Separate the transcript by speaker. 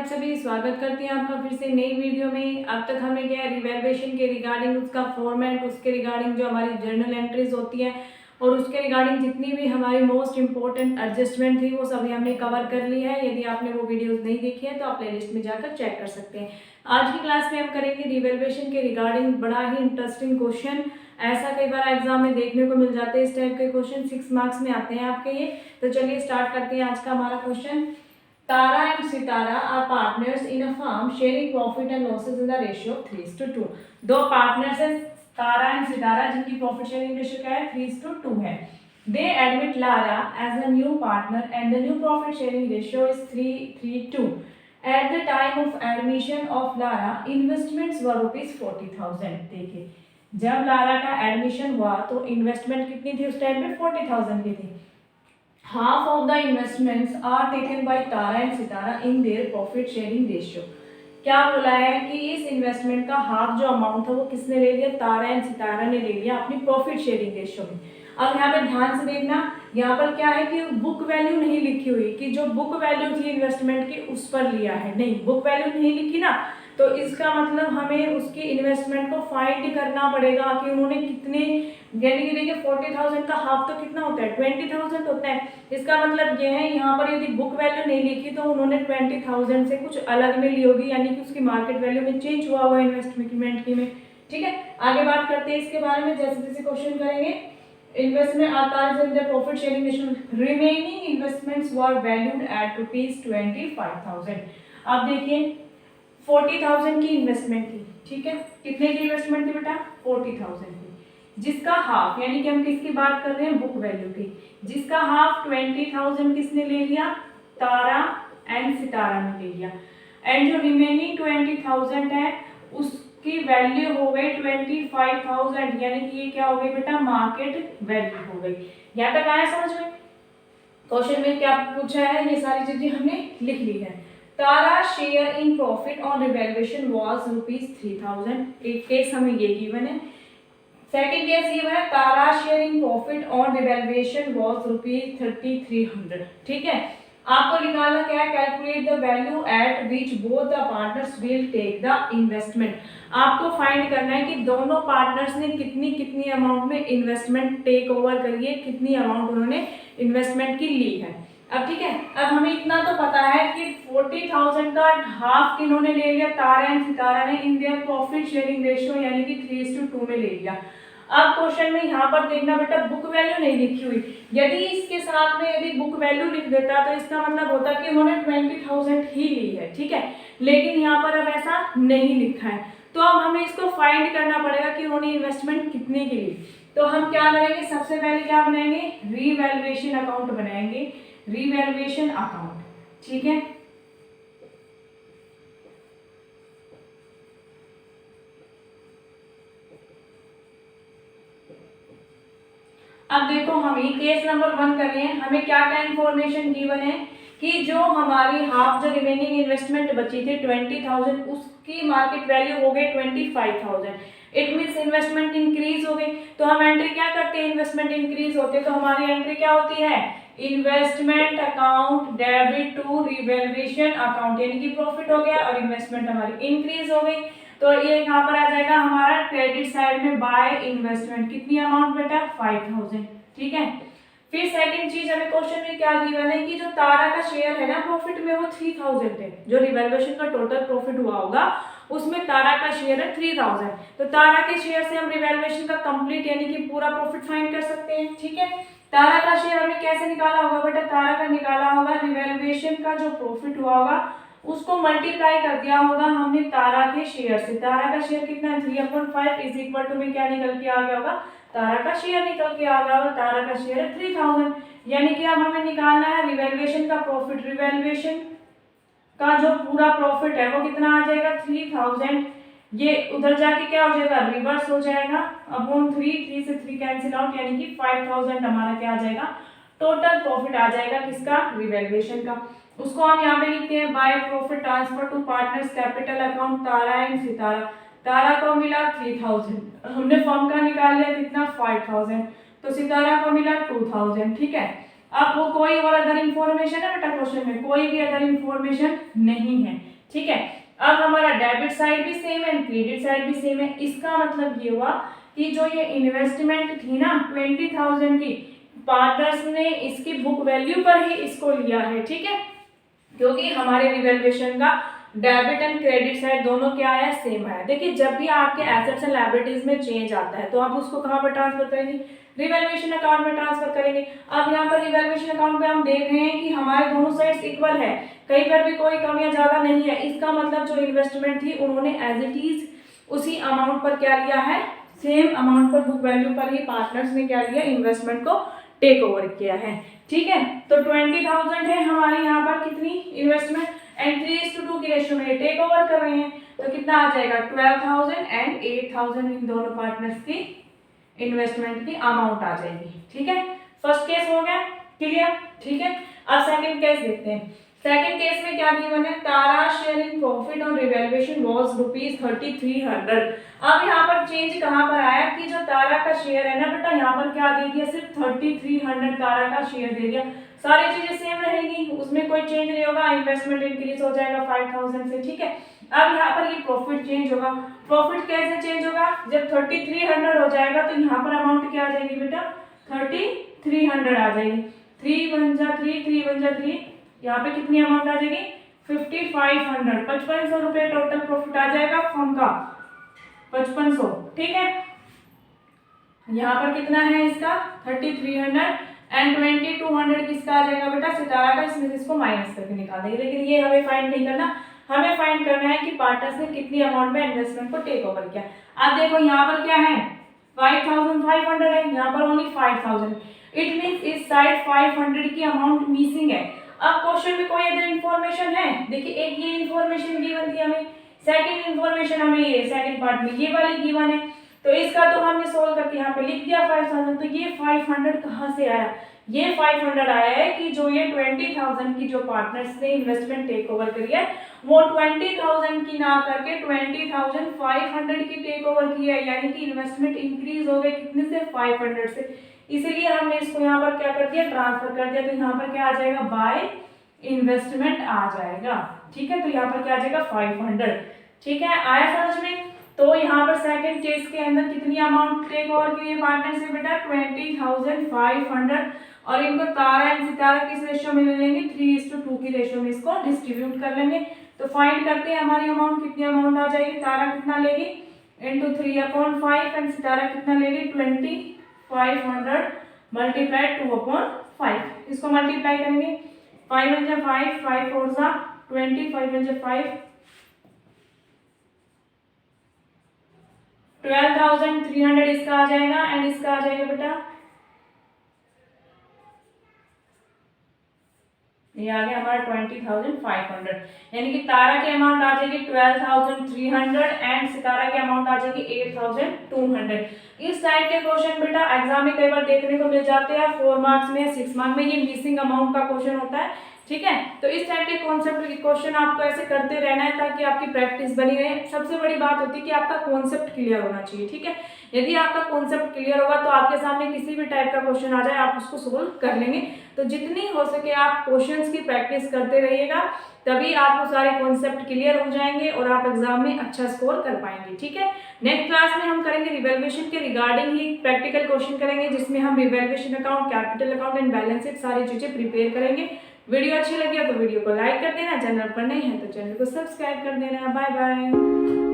Speaker 1: आप सभी, स्वागत करती हैं आपका फिर से नई वीडियो में। अब तक हमने क्या रिवैल्यूएशन के रिगार्डिंग उसका फॉर्मेट, उसके रिगार्डिंग जो हमारी जर्नल एंट्रीज होती हैं और उसके रिगार्डिंग जितनी भी हमारी मोस्ट इंपॉर्टेंट एडजस्टमेंट थी वो सभी हमने कवर कर ली है। यदि आपने वो वीडियोस नहीं देखी है तो आप प्लेलिस्ट में जाकर चेक कर सकते हैं। आज की क्लास में हम करेंगे रिवैल्यूएशन के रिगार्डिंग बड़ा ही इंटरेस्टिंग क्वेश्चन। ऐसा कई बार एग्जाम में देखने को मिल जाते हैं, इस टाइप के क्वेश्चन 6 मार्क्स में आते हैं आपके ये। तो चलिए स्टार्ट करते हैं आज का हमारा question. Tara and Sitara are partners in a firm sharing profit and losses in the ratio of 3:2। दो पार्टनर्स हैं तारा एंड सितारा जिनकी प्रॉफिट शेयरिंग रेशियो क्या है 3:2 है। They admit Lara as a new partner and the new profit sharing ratio is 3:2। At the time of admission of Lara, investments were ₹40,000। देखिए जब Lara का admission हुआ तो इन्वेस्टमेंट कितनी थी उस टाइम पे 40,000 की थी। Half of the investments are taken by Tara and Sitara in their profit sharing ratio। क्या बोला है कि इस इन्वेस्टमेंट का हाफ जो अमाउंट था वो किसने ले लिया, तारा एंड सितारा ने ले लिया अपनी प्रॉफिट शेयरिंग रेशियो में। अब यहाँ पे ध्यान से देखना, यहाँ पर क्या है कि बुक वैल्यू नहीं लिखी हुई कि जो बुक वैल्यू थी इन्वेस्टमेंट की उस पर लिया है, नहीं, बुक वैल्यू नहीं लिखी ना, तो इसका मतलब हमें उसकी इन्वेस्टमेंट को फाइंड करना पड़ेगा कि उन्होंने कितने, यानी कि देखिए 40,000 का हाफ तो कितना होता है 20,000 होता है। इसका मतलब ये है यहाँ पर यदि बुक वैल्यू नहीं लिखी तो उन्होंने 20,000 से कुछ अलग में ली होगी, यानी कि उसकी मार्केट वैल्यू में चेंज हुआ हुआ इन्वेस्टमेंट की में। ठीक है, आगे बात करते हैं इसके बारे में, जैसे जैसे क्वेश्चन करेंगे। इन्वेस्टमेंट आता है जब profit sharing ratio, remaining investments were valued at ₹25,000। अब देखिए 40,000 की इन्वेस्टमेंट थी, ठीक है, कितने की इन्वेस्टमेंट थी बेटा 40,000 की, जिसका हाफ, यानी कि हम किसकी बात कर रहे हैं बुक वैल्यू की, जिसका हाफ 20,000 किसने ले लिया, तारा एंड सितारा ने ले लिया। एंड जो रिमेनिंग 20,000 है उसकी वैल्यू हो गई 25,000, यानी कि ये क्या हो गई बेटा मार्केट वैल्यू हो गई। यहाँ तक आया समझ में? क्वेश्चन में क्या पूछा है ये सारी चीजें हमने लिख ली है। Tara share in profit on revaluation was ₹3,000। एक केस हमें ये गिवन है। सेकंड केस ये है Tara share in profit on revaluation was ₹3,300। ठीक है, आपको निकालना क्या है, calculate the value at which both the partners will take the investment. आपको फाइंड करना है कि दोनों पार्टनर्स ने कितनी कितनी अमाउंट में इन्वेस्टमेंट टेक ओवर करी है, कितनी अमाउंट उन्होंने इन्वेस्टमेंट की ली है। अब ठीक है, अब हमें इतना तो पता है कि 40,000 का हाफ किन्होंने ले लिया, तारा एंड सितारा ने, in their profit sharing ratio यानी कि 3:2 में ले लिया। अब क्वेश्चन में यहाँ पर देखना बेटा बुक वैल्यू नहीं लिखी हुई, यदि इसके साथ में यदि बुक वैल्यू लिख देता तो इसका मतलब होता कि उन्होंने 20,000 ही ली है, ठीक है, लेकिन यहाँ पर अब ऐसा नहीं लिखा है। तो अब हमें इसको फाइंड करना पड़ेगा कि उन्होंने इन्वेस्टमेंट कितने की ली। तो हम क्या करेंगे, सबसे पहले क्या बनाएंगे, रीवैल्यूएशन अकाउंट बनाएंगे, रीवैल्यूएशन अकाउंट। ठीक है, अब देखो हम ये केस नंबर 1 कर रहे हैं। हमें क्या क्या इन्फॉर्मेशन गिवन है कि जो हमारी हाफ जो रिमेनिंग इन्वेस्टमेंट बची थी 20,000 उसकी मार्केट वैल्यू हो गई 25,000। इट मीन्स इन्वेस्टमेंट इंक्रीज हो गई। तो हम एंट्री क्या करते हैं, इन्वेस्टमेंट इंक्रीज होते हैं तो हमारी एंट्री क्या होती है, investment account debit to revaluation account, यानी कि प्रॉफिट हो गया और इन्वेस्टमेंट हमारी इंक्रीज हो गई। तो ये यहाँ पर आ जाएगा हमारा क्रेडिट साइड में बाय इन्वेस्टमेंट, कितनी अमाउंट बेटा 5,000। ठीक है, फिर सेकंड चीज हमें क्वेश्चन में क्या गिवन है कि जो तारा का शेयर है ना प्रॉफिट में वो 3,000 है, जो रिवैल्यूएशन का टोटल प्रॉफिट हुआ होगा उसमें तारा का शेयर है 3,000। तो तारा के शेयर से हम रिवैल्यूएशन का कंप्लीट यानी कि पूरा प्रॉफिट फाइंड कर सकते हैं। ठीक है, तारा का शेयर हमने कैसे निकाला होगा बेटा, तारा का निकाला होगा रिवैल्यूएशन का जो प्रॉफिट हुआ होगा उसको मल्टीप्लाई कर दिया होगा हमने तारा के शेयर से। तारा का शेयर कितना है 3/5 इज इक्वल टू में क्या निकल के आ गया होगा, तारा का शेयर निकल के आ गया होगा, तारा का शेयर है 3,000। यानी कि अब हमें निकालना है रिवैल्यूएशन का प्रॉफिट, रिवैल्यूएशन का जो पूरा प्रॉफिट है वो कितना आ जाएगा 3,000। ये उधर जाके क्या हो जाएगा, रिवर्स हो जाएगा, अपॉन 3 से 3 कैंसिल आउट, यानी कि 5,000 हमारा क्या आ जाएगा, टोटल प्रॉफिट आ जाएगा किसका, रिवैल्यूएशन का। उसको हम यहाँ पे लिखते हैं by profit transfer to partners capital account Tara and Sitara. Tara को मिला 3,000, हमने फर्म का निकाल लिया कितना 5,000, तो सितारा को मिला 2,000। ठीक है, अब वो कोई और अदर इंफॉर्मेशन है बेटा क्वेश्चन में, कोई भी अदर इंफॉर्मेशन नहीं है, ठीक है। अब हमारा डेबिट साइड भी सेम है, क्रेडिट साइड भी सेम है। इसका मतलब ये हुआ कि जो ये इन्वेस्टमेंट थी ना 20,000 की, पार्टनर्स ने इसकी बुक वैल्यू पर ही इसको लिया है, ठीक है, क्योंकि हमारे रिवैल्यूएशन का डेबिट एंड क्रेडिट साइड दोनों क्या है, सेम है। देखिए जब भी आपके एसेट्स एंड लायबिलिटीज में चेंज आता है तो आप उसको कहाँ पर ट्रांसफर करेंगे, रिवैल्यूएशन अकाउंट में ट्रांसफर करेंगे। अब यहाँ पर रिवैल्यूएशन अकाउंट में हम देख रहे हैं कि हमारे दोनों साइड्स इक्वल है, कहीं पर भी कोई कम या ज्यादा नहीं है। इसका मतलब जो इन्वेस्टमेंट थी उन्होंने एज इट इज उसी अमाउंट पर क्या लिया है, सेम अमाउंट पर बुक वैल्यू पर ही पार्टनर्स ने क्या लिया, इन्वेस्टमेंट को टेक ओवर किया है, ठीक है। तो 20,000 है हमारी यहाँ पर कितनी इन्वेस्टमेंट, एंड 3:2 की रेशियो में टेक ओवर कर रहे हैं, तो कितना आ जाएगा 12,000 एंड 8,000 इन दोनों पार्टनर्स की इन्वेस्टमेंट की अमाउंट आ जाएगी, ठीक है। फर्स्ट केस हो गया क्लियर, ठीक है। अब सेकंड केस देखते हैं। सेकंड केस में क्या गिवन है, तारा sharing profit on revaluation was ₹3300। अब यहाँ पर चेंज कहाँ पर आया कि जो तारा का शेयर है ना बेटा, यहाँ पर क्या दे दिया, सिर्फ 3300 तारा का शेयर दे दिया। सारी चीजें सेम रहेंगी, उसमें कोई चेंज नहीं होगा, इन्वेस्टमेंट इंक्रीज हो जाएगा 5,000 से, ठीक है। अब यहाँ पर ये प्रॉफिट चेंज होगा। प्रॉफिट कैसे चेंज होगा, जब 3300 हो जाएगा तो यहाँ पर अमाउंट क्या आ जाएगी बेटा, 3300 आ जाएगी। 3 1 जा 3, 3 1 जा 3, यहाँ पे कितनी अमाउंट आ जाएगी 5500, 5500 रुपए टोटल प्रॉफिट आ जाएगा फर्म का, 5500, ठीक है। यहाँ पर कितना है इसका 3300 एंड 2200 किसका आ जाएगा बेटा, सितारा का, इसमें इसको माइनस करके निकाल देंगे। लेकिन ये हमें फाइंड नहीं करना, हमें फाइंड करना है कि पार्टनर्स ने कितनी अमाउंट में इन्वेस्टमेंट को टेक ओवर किया। अब देखो यहाँ पर क्या है 5500 है, यहाँ पर ओनली 5000, इट मींस इस साइड 500 की अमाउंट मिसिंग है। अब क्वेश्चन में कोई अदर इन्फॉर्मेशन है, देखिए एक ये इन्फॉर्मेशन गिवन थी हमें, सेकंड इन्फॉर्मेशन हमें ये सेकंड पार्ट में ये वाली गिवन है, तो इसका तो हमने सोल्व करके यहाँ पे लिख दिया 5000। तो ये 500 कहाँ से आया, ये 500 आया है कि जो ये 20,000 की जो पार्टनर्स ने इन्वेस्टमेंट टेक ओवर करी है वो 20,000 की ना करके 20,500 की टेक ओवर की है, यानी कि इन्वेस्टमेंट इंक्रीज हो गए कितने से, 500 से। इसीलिए हमने इसको यहाँ पर क्या कर दिया, ट्रांसफर कर दिया। तो यहाँ पर क्या आ जाएगा, बाय इन्वेस्टमेंट आ जाएगा, ठीक है। तो यहाँ पर क्या आ जाएगा 500, ठीक है, आया समझ में। तो यहाँ पर सेकंड केस के अंदर कितनी अमाउंट टेक ओवर की है पार्टनर से बेटा, 20,500, और इनको तारा एंड सितारा किस रेशियो में ले लेंगे, 3:2 की रेशियो में इसको डिस्ट्रीब्यूट कर लेंगे। तो फाइंड करते हैं हमारी अमाउंट, कितनी अमाउंट आ जाएगी, तारा कितना लेगी इंटू 3/5 एंड सितारा कितना लेगी 20,500 मल्टीप्लाई 2/5, इसको मल्टीप्लाई करेंगे, 5 1 5, 5 4 20, 5 1 5, 12,300 इसका आ जाएगा एंड इसका आ जाएगा बेटा, ये आ गया हमारा 20,500, यानी कि तारा की अमाउंट आ जाएगी 12,300 एंड सितारा की अमाउंट आ जाएगी 8,200। इस टाइप के क्वेश्चन बेटा एग्जाम में कई बार देखने को मिल जाते हैं, 4 मार्क्स में, 6 मार्क्स में, ये मिसिंग अमाउंट का क्वेश्चन होता है, ठीक है। तो इस टाइप के कॉन्सेप्ट के क्वेश्चन आपको ऐसे करते रहना है ताकि आपकी प्रैक्टिस बनी रहे। सबसे बड़ी बात होती है कि आपका कॉन्सेप्ट क्लियर होना चाहिए, ठीक है। यदि आपका कॉन्सेप्ट क्लियर होगा तो आपके सामने किसी भी टाइप का क्वेश्चन आ जाए आप उसको सोल्व कर लेंगे। तो जितनी हो सके आप क्वेश्चंस की प्रैक्टिस करते रहिएगा, तभी आपको सारे कॉन्सेप्ट क्लियर हो जाएंगे और आप एग्जाम में अच्छा स्कोर कर पाएंगे, ठीक है। नेक्स्ट क्लास में हम करेंगे रिवैल्यूएशन के रिगार्डिंग ही प्रैक्टिकल क्वेश्चन करेंगे, जिसमें हम revaluation account, capital account and balance sheet सारी चीजें प्रिपेयर करेंगे। वीडियो अच्छी लगी हो तो वीडियो को लाइक कर देना, चैनल पर नहीं है तो चैनल को सब्सक्राइब कर देना। Bye bye.